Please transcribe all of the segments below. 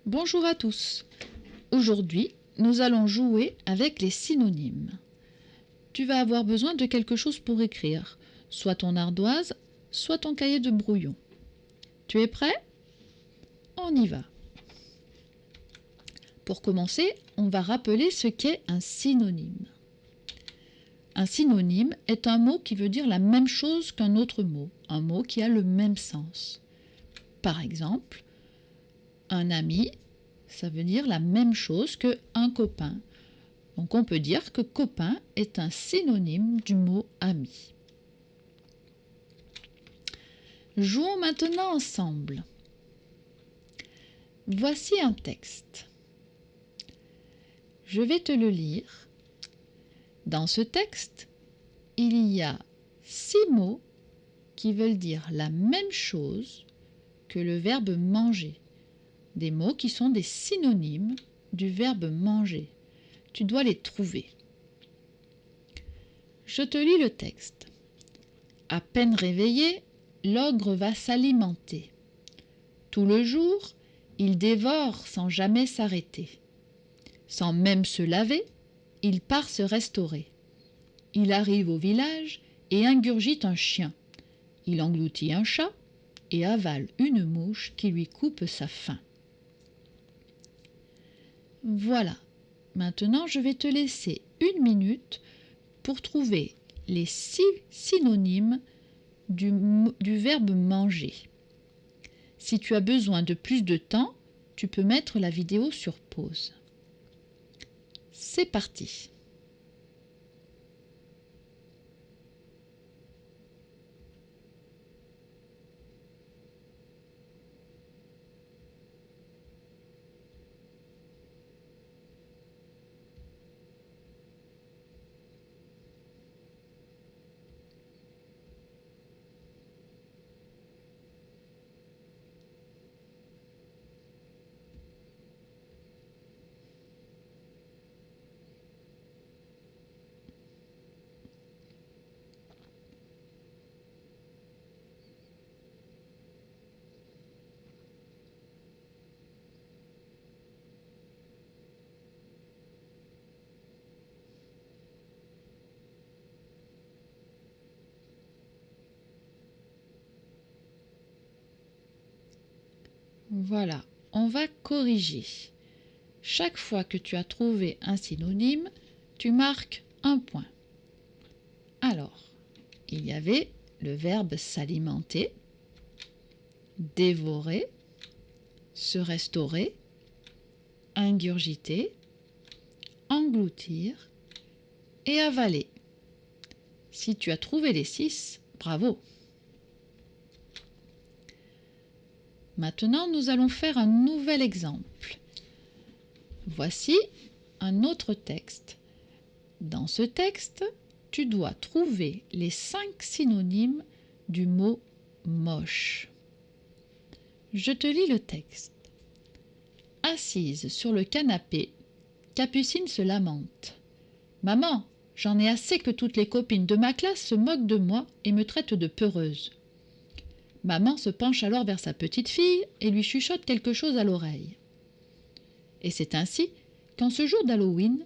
Bonjour à tous. Aujourd'hui, nous allons jouer avec les synonymes. Tu vas avoir besoin de quelque chose pour écrire, soit ton ardoise, soit ton cahier de brouillon. Tu es prêt? On y va. Pour commencer, on va rappeler ce qu'est un synonyme. Un synonyme est un mot qui veut dire la même chose qu'un autre mot, un mot qui a le même sens. Par exemple, un ami, ça veut dire la même chose qu'un copain. Donc on peut dire que copain est un synonyme du mot ami. Jouons maintenant ensemble. Voici un texte. Je vais te le lire. Dans ce texte, il y a 6 mots qui veulent dire la même chose que le verbe manger. Des mots qui sont des synonymes du verbe manger. Tu dois les trouver. Je te lis le texte. À peine réveillé, l'ogre va s'alimenter. Tout le jour, il dévore sans jamais s'arrêter. Sans même se laver, il part se restaurer. Il arrive au village et ingurgite un chien. Il engloutit un chat et avale une mouche qui lui coupe sa faim. Voilà. Maintenant, je vais te laisser 1 minute pour trouver les 6 synonymes du verbe manger. Si tu as besoin de plus de temps, tu peux mettre la vidéo sur pause. C'est parti. Voilà, on va corriger. Chaque fois que tu as trouvé un synonyme, tu marques un point. Alors, il y avait le verbe s'alimenter, dévorer, se restaurer, ingurgiter, engloutir et avaler. Si tu as trouvé les 6, bravo! Maintenant, nous allons faire un nouvel exemple. Voici un autre texte. Dans ce texte, tu dois trouver les 5 synonymes du mot moche. Je te lis le texte. Assise sur le canapé, Capucine se lamente. « Maman, j'en ai assez que toutes les copines de ma classe se moquent de moi et me traitent de peureuse. » Maman se penche alors vers sa petite fille et lui chuchote quelque chose à l'oreille. Et c'est ainsi qu'en ce jour d'Halloween,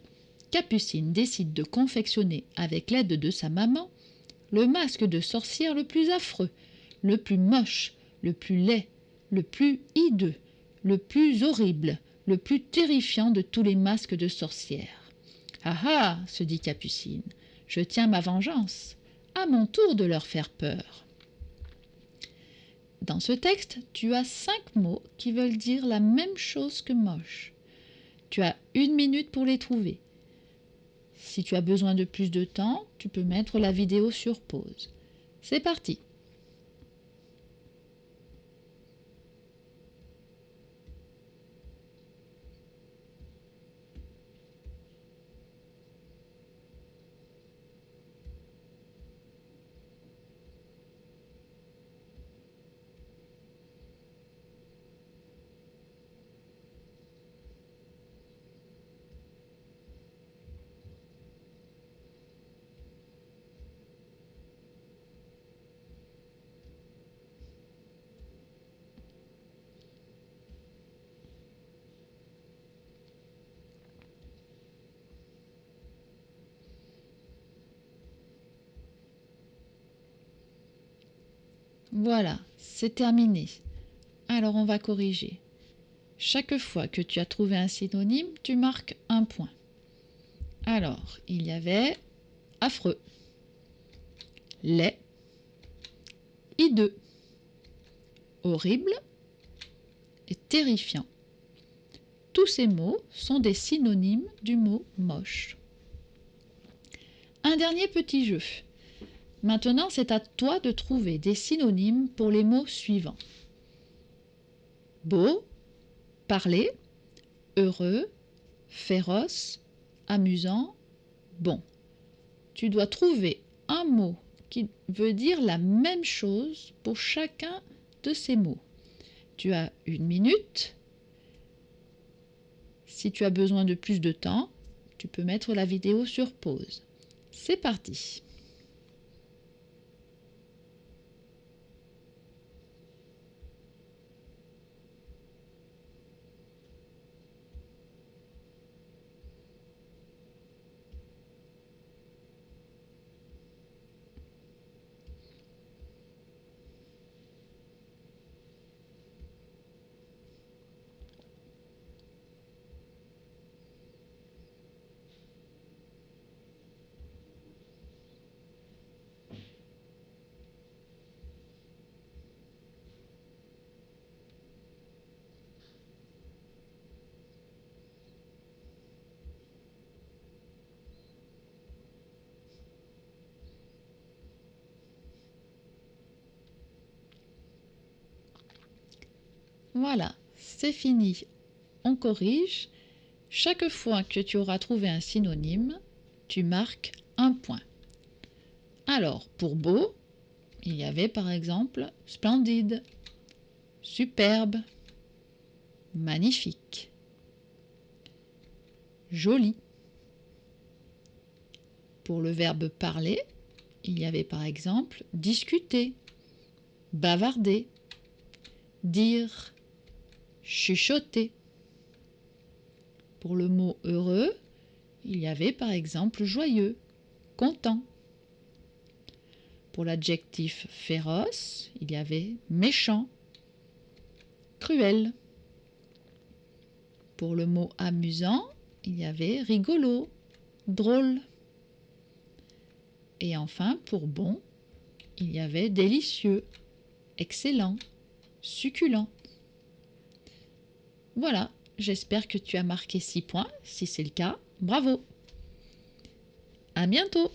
Capucine décide de confectionner avec l'aide de sa maman le masque de sorcière le plus affreux, le plus moche, le plus laid, le plus hideux, le plus horrible, le plus terrifiant de tous les masques de sorcière. « Ah ah !» se dit Capucine, « je tiens ma vengeance. À mon tour de leur faire peur. » Dans ce texte, tu as 5 mots qui veulent dire la même chose que moche. Tu as 1 minute pour les trouver. Si tu as besoin de plus de temps, tu peux mettre la vidéo sur pause. C'est parti! Voilà, c'est terminé. Alors on va corriger. Chaque fois que tu as trouvé un synonyme, tu marques un point. Alors, il y avait affreux, laid, hideux, horrible et terrifiant. Tous ces mots sont des synonymes du mot moche. Un dernier petit jeu. Maintenant, c'est à toi de trouver des synonymes pour les mots suivants. Beau, parler, heureux, féroce, amusant, bon. Tu dois trouver un mot qui veut dire la même chose pour chacun de ces mots. Tu as 1 minute. Si tu as besoin de plus de temps, tu peux mettre la vidéo sur pause. C'est parti! Voilà, c'est fini. On corrige. Chaque fois que tu auras trouvé un synonyme, tu marques un point. Alors, pour beau, il y avait par exemple splendide, superbe, magnifique, joli. Pour le verbe parler, il y avait par exemple discuter, bavarder, dire, chuchoter. Pour le mot heureux, il y avait par exemple joyeux, content. Pour l'adjectif féroce, il y avait méchant, cruel. Pour le mot amusant, il y avait rigolo, drôle. Et enfin, pour bon, il y avait délicieux, excellent, succulent. Voilà, j'espère que tu as marqué 6 points. Si c'est le cas, bravo! À bientôt!